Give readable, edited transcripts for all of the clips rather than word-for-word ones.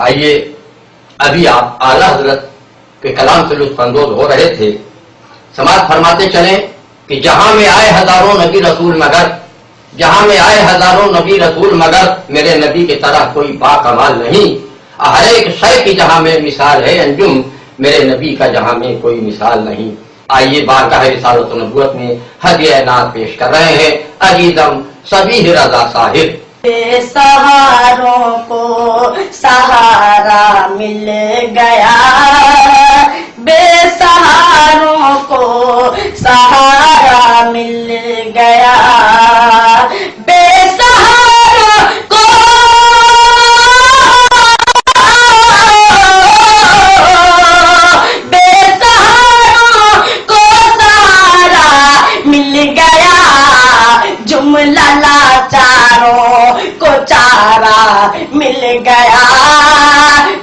آئیے ابھی آپ اعلیٰ حضرت کے کلام سے لطف اندوز ہو رہے تھے، سماعت فرماتے چلیں کہ جہاں میں آئے ہزاروں نبی رسول مگر، جہاں میں آئے ہزاروں نبی رسول مگر میرے نبی کی طرح کوئی باکمال نہیں، ہر ایک شے کی جہاں میں مثال ہے انجم، میرے نبی کا جہاں میں کوئی مثال نہیں۔ آئیے بارگاہ رسالت و نبوت میں ہدیہ نعت پیش کر رہے ہیں عزیزم سبیح رضا صاحب۔ بے سہاروں کو سہارا مل گیا، بے سہاروں کو سہارا مل گیا، بے سہاروں کو بے سہاروں کو سہارا مل گیا، جملہ لاچاروں کو چارہ مل گیا،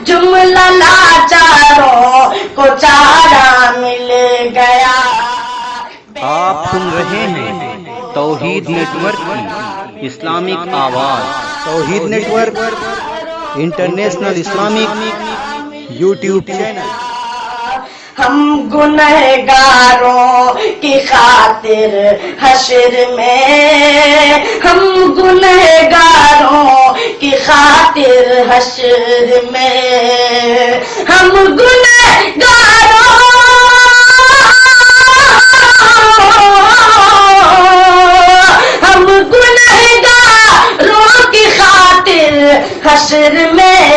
جملہ لاچاروں کو چارہ مل گیا۔ آپ سن رہے ہیں توحید نیٹ ورک کی اسلامک آواز۔ Tauheed network international Islamic YouTube channel. ہم گنہگاروں کی خاطر حشر میں، ہم گنہگاروں کی خاطر حشر میں، ہم گنہگاروں ہم گنہگاروں کی خاطر حشر میں،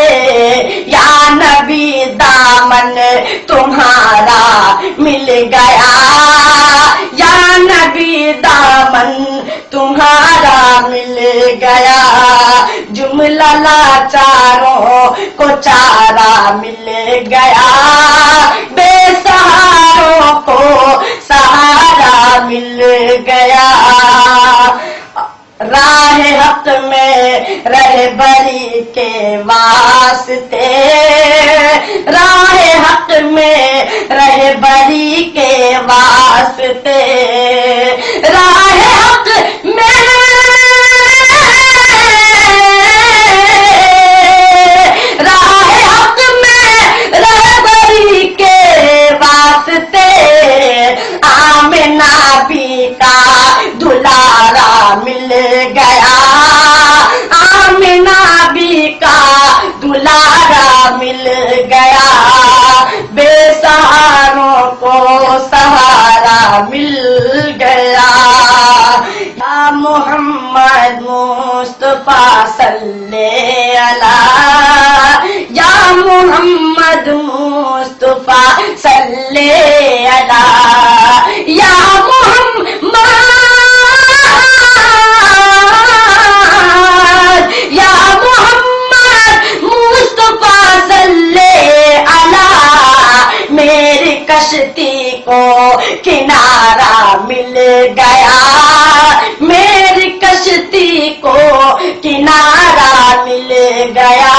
یا نبی دامن تمہارا مل گیا، یا نبی دامن تمہارا مل گیا، جملہ لاچاروں کو چارہ مل گیا، بے سہاروں کو سہارا مل گیا۔ راہ حق میں رہبری کے واسطے، راہ حق میں رہبری کے واسطے، راہ حق میں راہ حق میں رہبری کے واسطے، آمنہ بی کا دلارا مل گیا، آمنہ بی کا دلارا مل گیا، بے سہاروں کو سہارا مل گیا۔ یا محمد مصطفیٰ صلی علیہ، یا محمد مصطفیٰ صلی علیہ، یا محمد یا محمد مصطفیٰ صلی علیہ، میری کشتی کو کنارہ مل گیا، میری کشتی کو کنارہ مل گیا،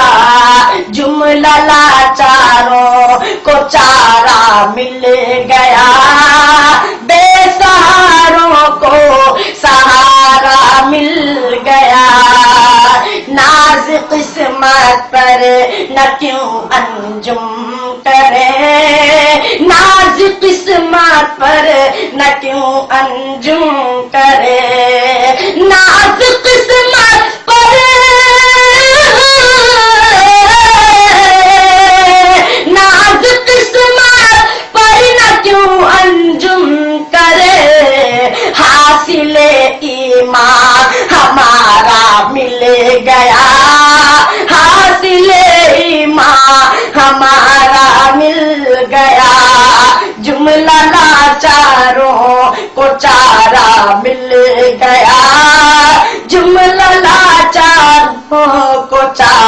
جملہ لاچاروں کو چارہ مل گیا، بے سہاروں کو سہارا مل گیا، ناز قسمت پر نہ کیوں انجم کرے، ناز قسمت پر نہ کیوں انجم کرے، ناز قسمت پر ناز قسمت پر نہ کیوں انجم کرے، حاصل ایمان ہمارا مل گیا، حاصل ایمان ہمارا مل گیا، جملہ لاچاروں کو چارہ مل گیا، جملہ لاچاروں کو چارہ